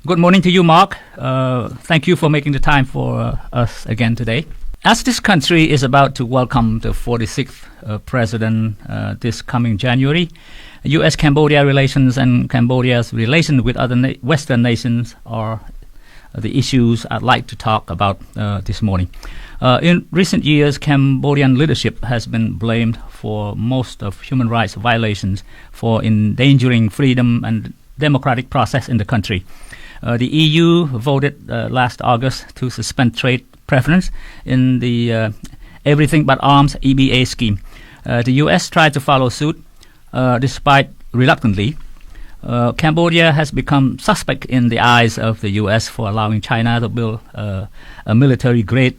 Good morning to you, Mark. Thank you for making the time for us again today. As this country is about to welcome the 46th president this coming January, U.S.-Cambodia relations and Cambodia's relation with other Western nations are the issues I'd like to talk about this morning. In recent years, Cambodian leadership has been blamed for most of human rights violations for endangering freedom and democratic process in the country. The EU voted last August to suspend trade preference in the Everything But Arms EBA scheme. The U.S. tried to follow suit, despite reluctantly. Cambodia has become suspect in the eyes of the U.S. for allowing China to build a military-grade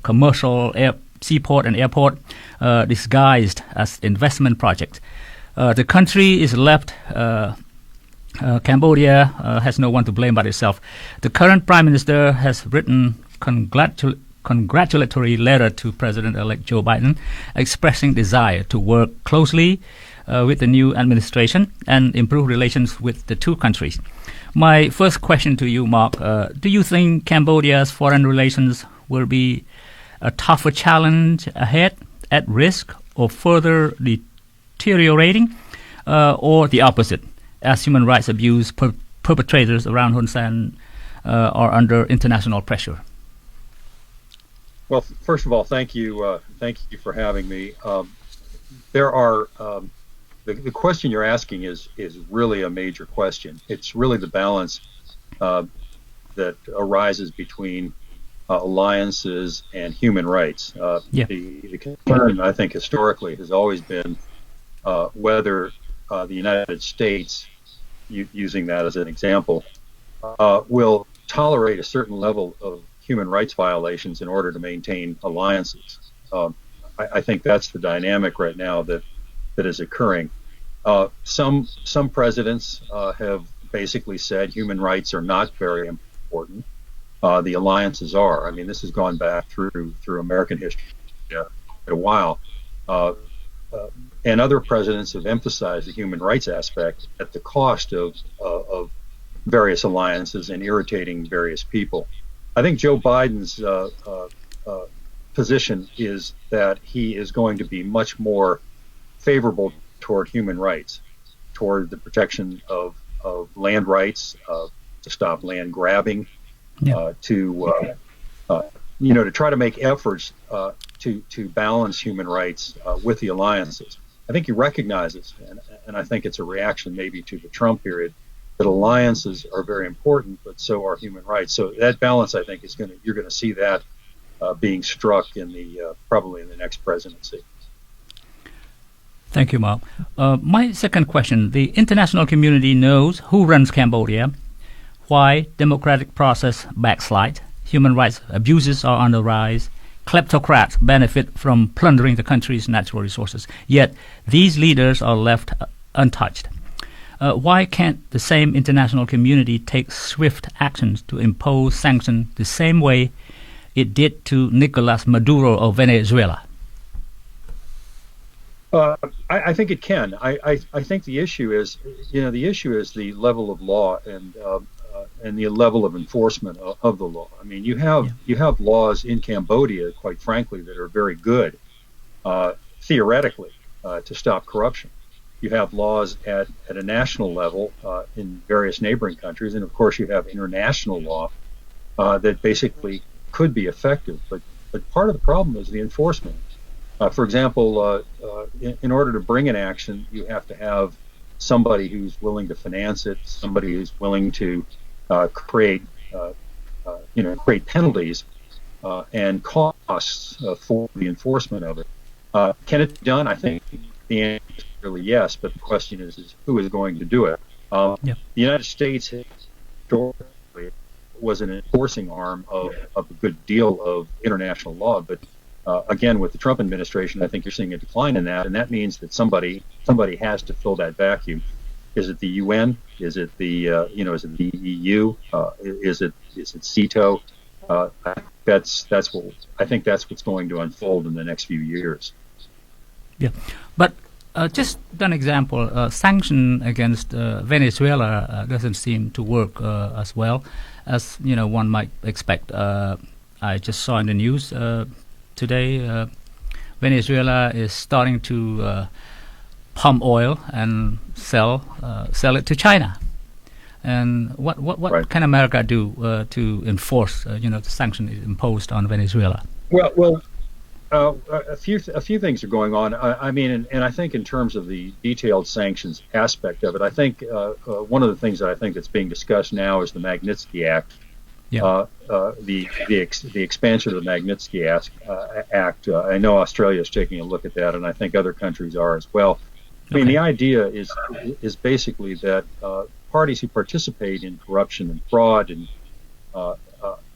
commercial seaport and airport disguised as investment project. The country is left... Cambodia has no one to blame but itself. The current Prime Minister has written congratulatory letter to President-elect Joe Biden expressing desire to work closely with the new administration and improve relations with the two countries. My first question to you, Mark, do you think Cambodia's foreign relations will be a tougher challenge ahead, at risk, or further deteriorating, or the opposite, as human rights abuse perpetrators around Hun Sen are under international pressure? Well, first of all, thank you for having me. There are the question you're asking is really a major question. It's really the balance that arises between alliances and human rights. The concern, I think, historically has always been whether the United States, using that as an example, will tolerate a certain level of human rights violations in order to maintain alliances. I think that's the dynamic right now that is occurring. Some presidents have basically said human rights are not very important. The alliances are. I mean, this has gone back through American history a while. And other presidents have emphasized the human rights aspect at the cost of various alliances and irritating various people. I think Joe Biden's position is that he is going to be much more favorable toward human rights, toward the protection of land rights, to stop land grabbing, to try to make efforts to balance human rights with the alliances. I think he recognizes, and I think it's a reaction maybe to the Trump period, that alliances are very important, but so are human rights. So that balance, I think, you're going to see that being struck in probably in the next presidency. Thank you, Mark. My second question: the international community knows who runs Cambodia, why democratic process backslide, human rights abuses are on the rise. Kleptocrats benefit from plundering the country's natural resources, yet these leaders are left untouched. Why can't the same international community take swift actions to impose sanctions the same way it did to Nicolas Maduro of Venezuela? I think it can. I think the issue is, the level of law and the level of enforcement of the law. I mean, you have laws in Cambodia, quite frankly, that are very good, theoretically, to stop corruption. You have laws at a national level in various neighboring countries, and of course you have international law that basically could be effective. But part of the problem is the enforcement. For example, in order to bring an action, you have to have somebody who's willing to finance it, somebody who's willing to create penalties and costs for the enforcement of it. Can it be done? I think the answer is really yes, but the question is who is going to do it? The United States historically was an enforcing arm of a good deal of international law, but again, with the Trump administration, I think you're seeing a decline in that, and that means that somebody has to fill that vacuum. Is it the UN? Is it the is it the EU? Is it CETO? I think that's what's going to unfold in the next few years. Yeah, but just an example, sanction against Venezuela doesn't seem to work as well as one might expect. I just saw in the news today, Venezuela is starting to pump oil and sell it to China. And what Right. can America do to enforce the sanction imposed on Venezuela? Well, a few things are going on. I mean, and I think in terms of the detailed sanctions aspect of it, I think one of the things that I think that's being discussed now is the Magnitsky Act. Yeah. The expansion of the Magnitsky Act. I know Australia is taking a look at that, and I think other countries are as well. I mean, the idea is basically that parties who participate in corruption and fraud and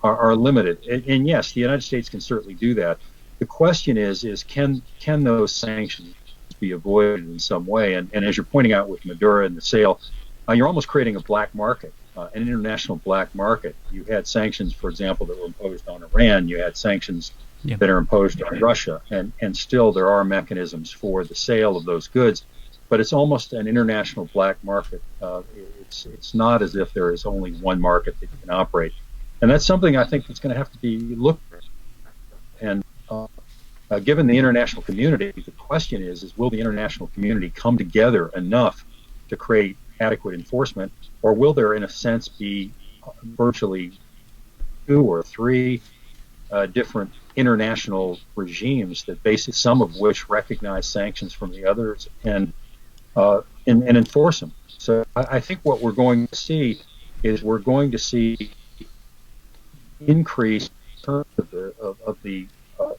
are limited. And yes, the United States can certainly do that. The question is can those sanctions be avoided in some way? And as you're pointing out with Maduro and the sale, you're almost creating a black market, an international black market. You had sanctions, for example, that were imposed on Iran. You had sanctions that are imposed on Russia. And still there are mechanisms for the sale of those goods. But it's almost an international black market. It's not as if there is only one market that you can operate. And that's something I think that's going to have to be looked at. And given the international community, the question is will the international community come together enough to create adequate enforcement, or will there, in a sense, be virtually 2 or 3 different international regimes that some of which recognize sanctions from the others and enforce them? So I think what we're going to see is increase in terms of the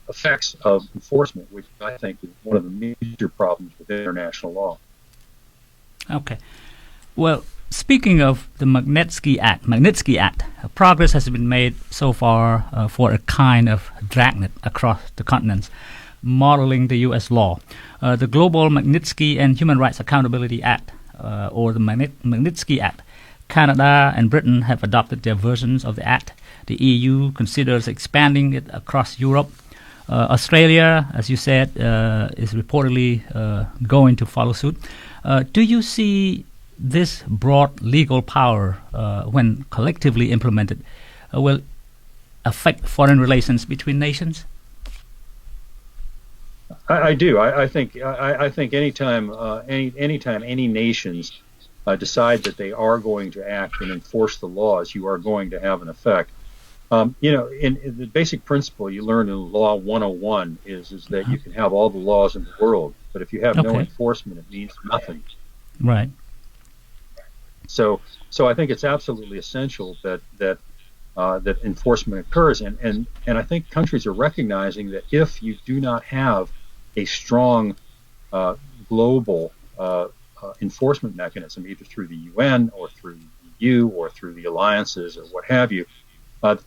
effects of enforcement, which I think is one of the major problems with international law. Okay. Well, speaking of the Magnitsky Act, progress has been made so far for a kind of dragnet across the continents, modeling the U.S. law. The Global Magnitsky and Human Rights Accountability Act, or the Magnitsky Act. Canada and Britain have adopted their versions of the act. The EU considers expanding it across Europe. Australia, as you said, is reportedly going to follow suit. Do you see this broad legal power, when collectively implemented, will affect foreign relations between nations? I do. I think anytime any nations decide that they are going to act and enforce the laws, you are going to have an effect. In the basic principle you learn in Law 101 is that you can have all the laws in the world, but if you have no enforcement, it means nothing. Right. So I think it's absolutely essential that enforcement occurs, and I think countries are recognizing that if you do not have a strong global enforcement mechanism, either through the UN or through the EU or through the alliances or what have you,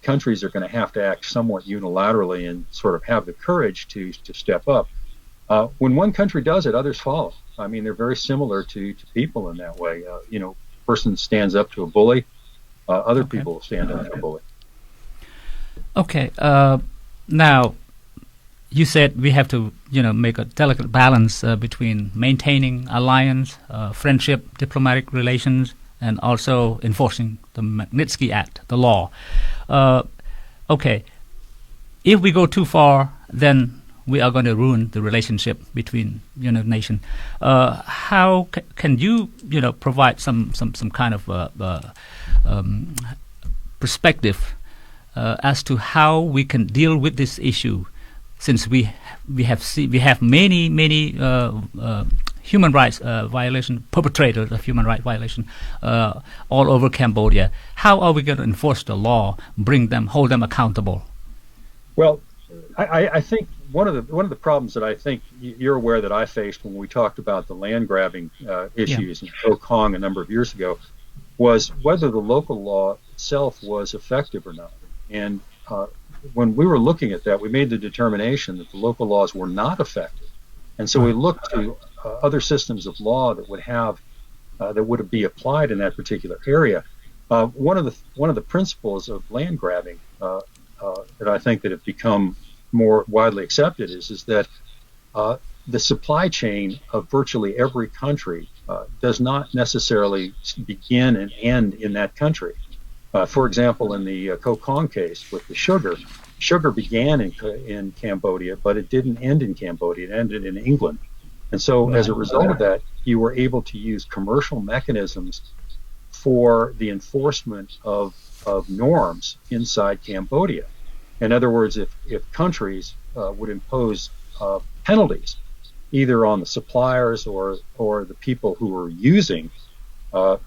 countries are going to have to act somewhat unilaterally and sort of have the courage to step up. When one country does it, others follow. I mean, they're very similar to people in that way. Person stands up to a bully, other people stand up to a bully. Okay. Now, you said we have to, make a delicate balance between maintaining alliance, friendship, diplomatic relations, and also enforcing the Magnitsky Act, the law. If we go too far, then we are going to ruin the relationship between nations. How can you provide some kind of perspective as to how we can deal with this issue, since we have many human rights violation perpetrators of human rights violation all over Cambodia? How are we going to enforce the law, hold them accountable? Well, I think one of the problems that I think you're aware that I faced when we talked about the land grabbing issues in Koh Kong a number of years ago was whether the local law itself was effective or not. And when we were looking at that, we made the determination that the local laws were not effective, and so we looked to other systems of law that would be applied in that particular area. One of the principles of land grabbing I think that have become more widely accepted is that the supply chain of virtually every country does not necessarily begin and end in that country. For example, in the Kokong case with the sugar began in Cambodia, but it didn't end in Cambodia. It ended in England. And so as a result of that, you were able to use commercial mechanisms for the enforcement of norms inside Cambodia. In other words, if countries would impose penalties either on the suppliers or the people who were using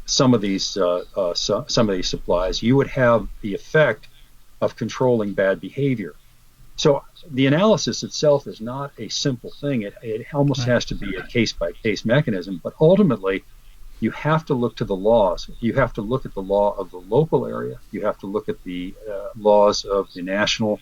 some of these supplies, you would have the effect of controlling bad behavior. So the analysis itself is not a simple thing. It almost has to be a case-by-case mechanism, but ultimately you have to look to the laws. You have to look at the law of the local area. You have to look at the laws of the national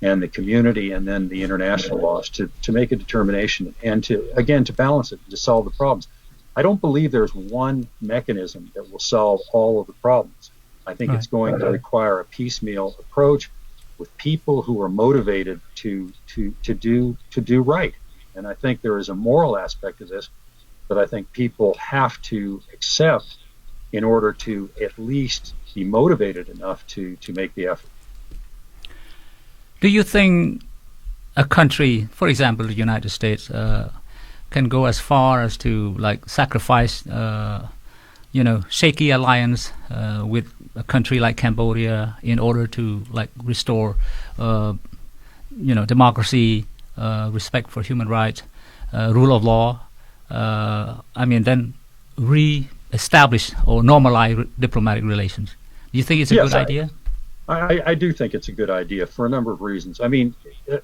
and the community, and then the international laws to make a determination and to balance it, to solve the problems. I don't believe there's one mechanism that will solve all of the problems. I think it's going to require a piecemeal approach with people who are motivated to do right. And I think there is a moral aspect of this that I think people have to accept in order to at least be motivated enough to make the effort. Do you think a country, for example, the United States, can go as far as to sacrifice, shaky alliance with a country like Cambodia in order to restore, democracy, respect for human rights, rule of law? Then re-establish or normalize diplomatic relations. Do you think it's a good idea? I do think it's a good idea for a number of reasons.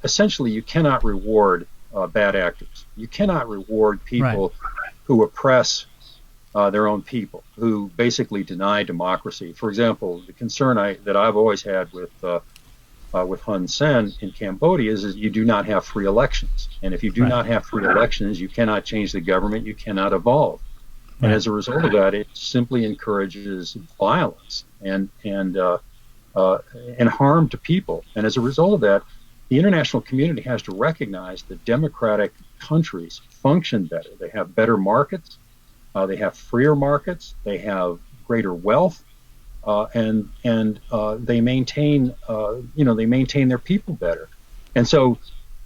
Essentially, you cannot reward bad actors. You cannot reward people who oppress their own people, who basically deny democracy. For example, the concern that I've always had with Hun Sen in Cambodia is you do not have free elections. And if you do not have free elections, you cannot change the government, you cannot evolve. And as a result of that, it simply encourages violence and harm to people. And as a result of that, the international community has to recognize that democratic countries function better. They have better markets, they have freer markets, they have greater wealth, and they maintain their people better. And so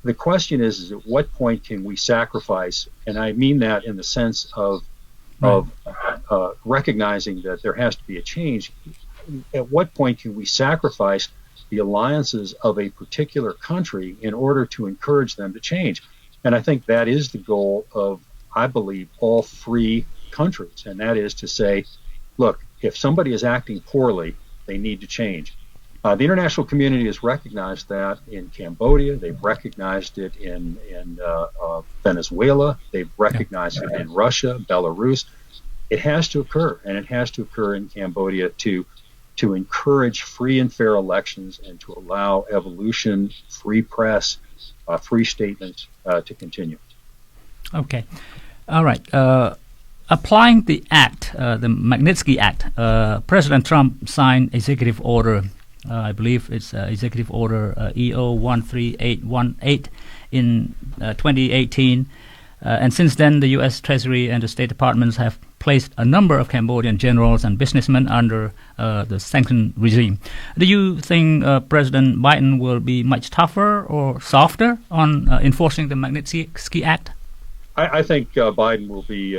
the question is at what point can we sacrifice? And I mean that in the sense of recognizing that there has to be a change. At what point can we sacrifice the alliances of a particular country in order to encourage them to change? And I think that is the goal of, I believe, all free countries. And that is to say, look, if somebody is acting poorly, they need to change. The international community has recognized that in Cambodia. They've recognized it in Venezuela. They've recognized it in Russia, Belarus. It has to occur, and it has to occur in Cambodia to encourage free and fair elections and to allow evolution, free press, free statements to continue. Okay. All right. Applying the act, the Magnitsky Act, President Trump signed Executive Order, I believe it's Executive Order EO 13818 in 2018. And since then, the U.S. Treasury and the State Departments have placed a number of Cambodian generals and businessmen under the sanction regime. Do you think President Biden will be much tougher or softer on enforcing the Magnitsky Act? I think Biden will be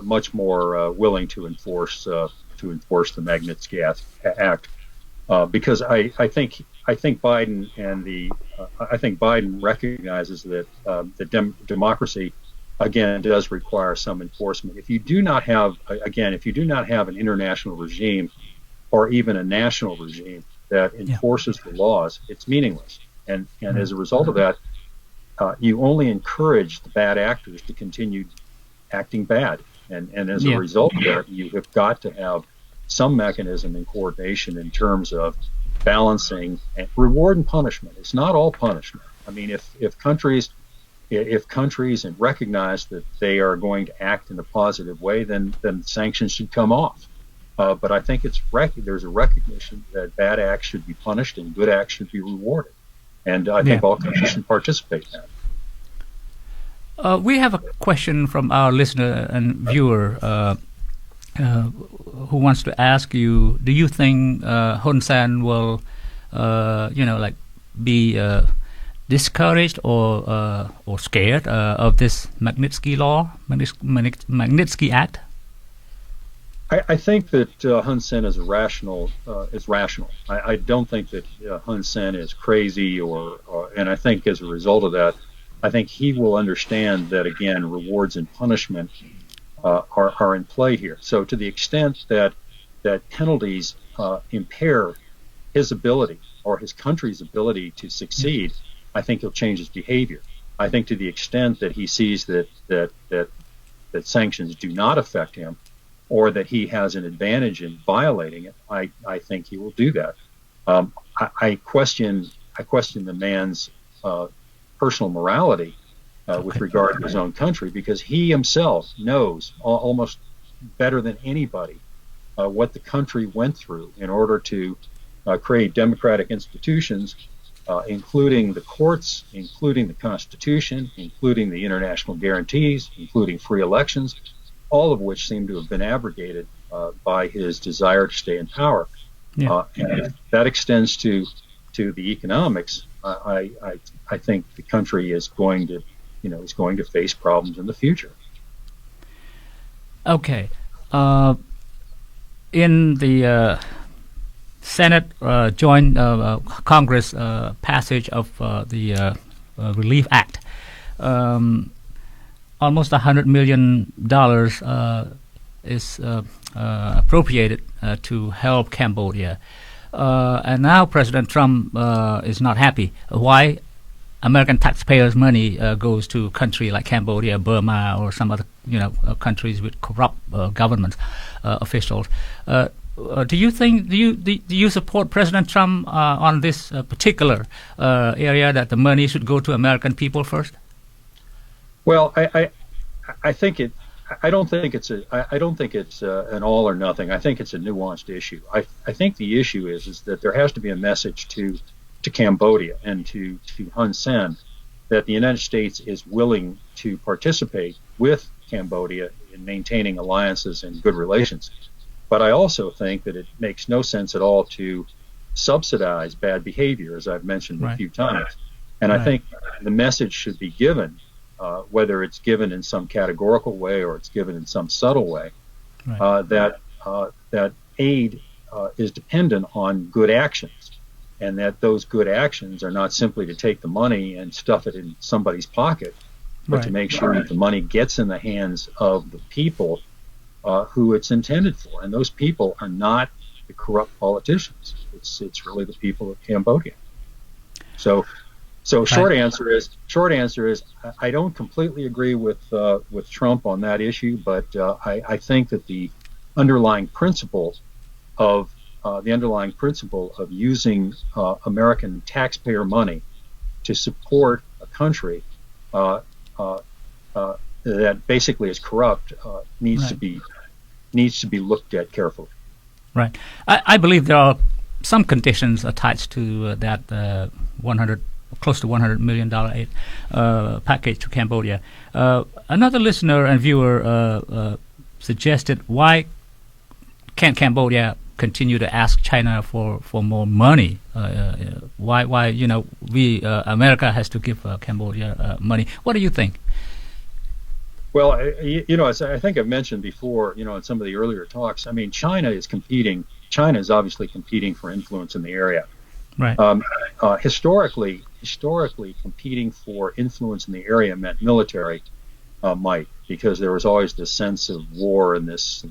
much more willing to enforce the Magnitsky Act because I think Biden and I think Biden recognizes that democracy again does require some enforcement. If you do not have an international regime or even a national regime that enforces the laws, it's meaningless. And as a result of that, you only encourage the bad actors to continue acting bad. And as a result of that, you have got to have some mechanism in coordination in terms of balancing reward and punishment. It's not all punishment. I mean, if countries recognize that they are going to act in a positive way, then sanctions should come off. But I think there's a recognition that bad acts should be punished and good acts should be rewarded. And I think all countries should participate in that. We have a question from our listener and viewer who wants to ask you, do you think Hun Sen will, be discouraged or scared of this Magnitsky Law, Magnitsky Act? I think that Hun Sen is rational. I don't think that Hun Sen is crazy, and I think as a result of that, I think he will understand that again, rewards and punishment are in play here. So to the extent that penalties impair his ability or his country's ability to succeed, I think he'll change his behavior. I think to the extent that he sees that sanctions do not affect him, or that he has an advantage in violating it, I think he will do that. I question the man's personal morality with regard to his own country, because he himself knows almost better than anybody what the country went through in order to create democratic institutions, including the courts, including the Constitution, including the international guarantees, including free elections, all of which seem to have been abrogated by his desire to stay in power. And if that extends to the economics, I think the country is going to face problems in the future. Okay. In the Senate joint Congress passage of the Relief Act, almost $100 million is appropriated to help Cambodia. And now President Trump is not happy. Why American taxpayers' money goes to a country like Cambodia, Burma, or some other countries with corrupt government officials? Do you support President Trump on this particular area, that the money should go to American people first? Well, I think it. I don't think it's an all or nothing. I think it's a nuanced issue. I think the issue is that there has to be a message to Cambodia and to Hun Sen that the United States is willing to participate with Cambodia in maintaining alliances and good relations. But I also think that it makes no sense at all to subsidize bad behavior, as I've mentioned a few times. And I think the message should be given, whether it's given in some categorical way or it's given in some subtle way, that aid is dependent on good actions, and that those good actions are not simply to take the money and stuff it in somebody's pocket, but to make sure that the money gets in the hands of the people who it's intended for. And those people are not the corrupt politicians. It's really the people of Cambodia. So short answer is I don't completely agree with Trump on that issue, but I think that the underlying principle of using American taxpayer money to support a country that basically is corrupt needs to be looked at carefully. Right. I believe there are some conditions attached to that close to $100 million aid package to Cambodia. Another listener and viewer suggested, why can't Cambodia continue to ask China for more money? Why America has to give Cambodia money? What do you think? Well, as I think I've mentioned before, in some of the earlier talks, I mean, China is obviously competing for influence in the area. Right. Historically, competing for influence in the area meant military might, because there was always this sense of war and this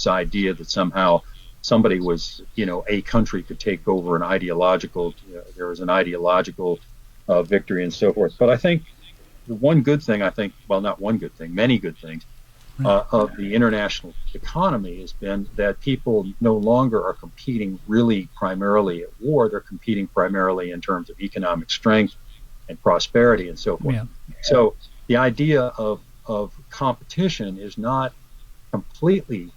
idea that somehow somebody was, a country could take over there was an ideological victory and so forth. But I think one good thing, not one good thing, many good things of the international economy has been that people no longer are competing really primarily at war. They're competing primarily in terms of economic strength and prosperity and so forth. Yeah. So the idea of competition is not completely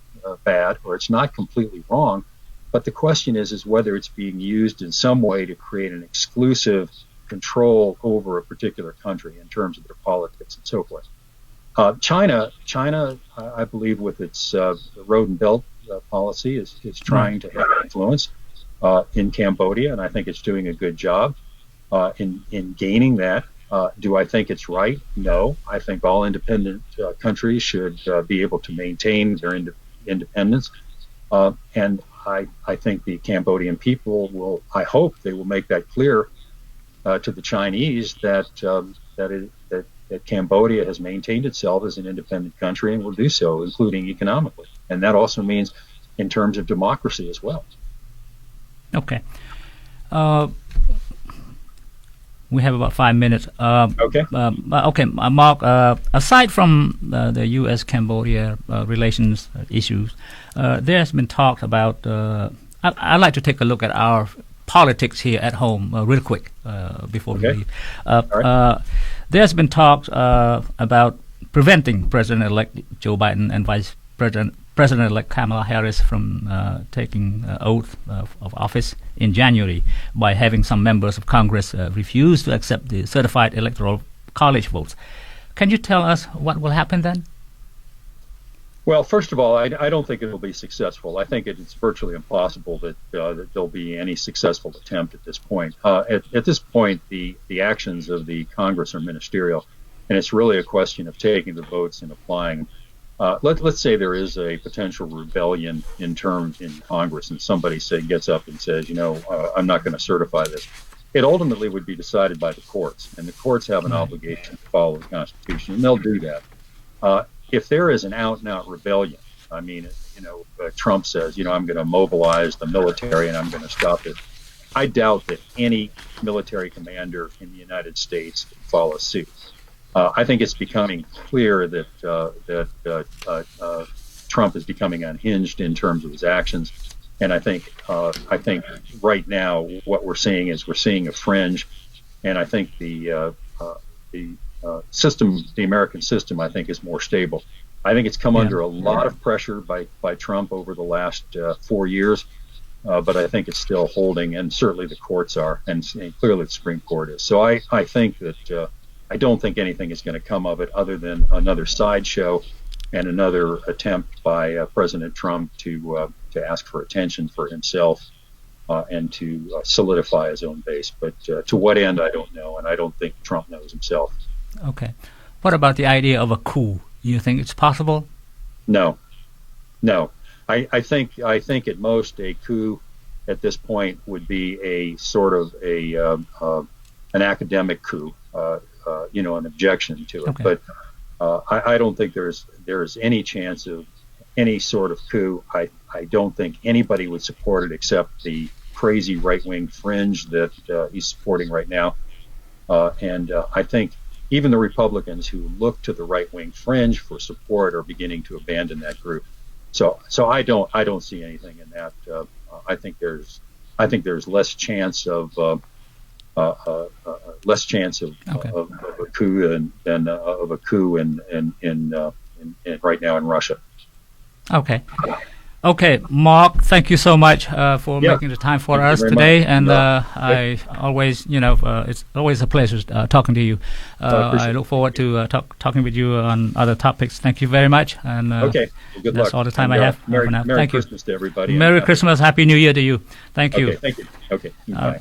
bad or it's not completely wrong. But the question is whether it's being used in some way to create an exclusive control over a particular country in terms of their politics and so forth. China, I believe, with its road and belt policy, is trying to have influence in Cambodia, and I think it's doing a good job in gaining that. Do I think it's right? No. I think all independent countries should be able to maintain their independence, and I think the Cambodian people will. I hope they will make that clear to the Chinese that Cambodia has maintained itself as an independent country and will do so, including economically, and that also means in terms of democracy as well. Okay. We have about 5 minutes. Okay. Mark, aside from the U.S.-Cambodia relations issues, there's been talk about, I'd like to take a look at our politics here at home real quick before we leave. There's been talk about preventing President-elect Joe Biden and Vice President-elect Kamala Harris from taking oath of office in January by having some members of Congress refuse to accept the certified electoral college votes. Can you tell us what will happen then? Well, first of all, I don't think it will be successful. I think it's virtually impossible that there'll be any successful attempt at this point. At this point, the actions of the Congress are ministerial, and it's really a question of taking the votes and applying. Let's say there is a potential rebellion in Congress, and somebody gets up and says, I'm not going to certify this. It ultimately would be decided by the courts, and the courts have an obligation to follow the Constitution, and they'll do that. If there is an out-and-out rebellion, I mean, Trump says, I'm going to mobilize the military and I'm going to stop it. I doubt that any military commander in the United States can follow suit. I think it's becoming clear that Trump is becoming unhinged in terms of his actions, and I think right now what we're seeing a fringe, and I think the system, the American system, I think is more stable. I think it's come under a lot of pressure by Trump over the last 4 years, but I think it's still holding, and certainly the courts are, and clearly the Supreme Court is. So I think that I don't think anything is going to come of it other than another sideshow and another attempt by President Trump to ask for attention for himself and to solidify his own base. But to what end, I don't know, and I don't think Trump knows himself. Okay. What about the idea of a coup? You think it's possible? No. I think at most a coup at this point would be a sort of an academic coup, an objection to it. Okay. But I don't think there's any chance of any sort of coup. I don't think anybody would support it except the crazy right-wing fringe that he's supporting right now. And I think even the Republicans who look to the right-wing fringe for support are beginning to abandon that group. So I don't see anything in that. I think there's less chance of a coup than of a coup in right now in Russia. Okay, Mark, thank you so much for making the time for us today. Much. And I always, it's always a pleasure talking to you. I look forward to talking with you on other topics. Thank you very much. And okay, well, good that's luck. all the time I have. Merry Christmas to everybody. Merry Christmas, Happy New Year to you. Thank you. Okay, thank you. Okay, bye.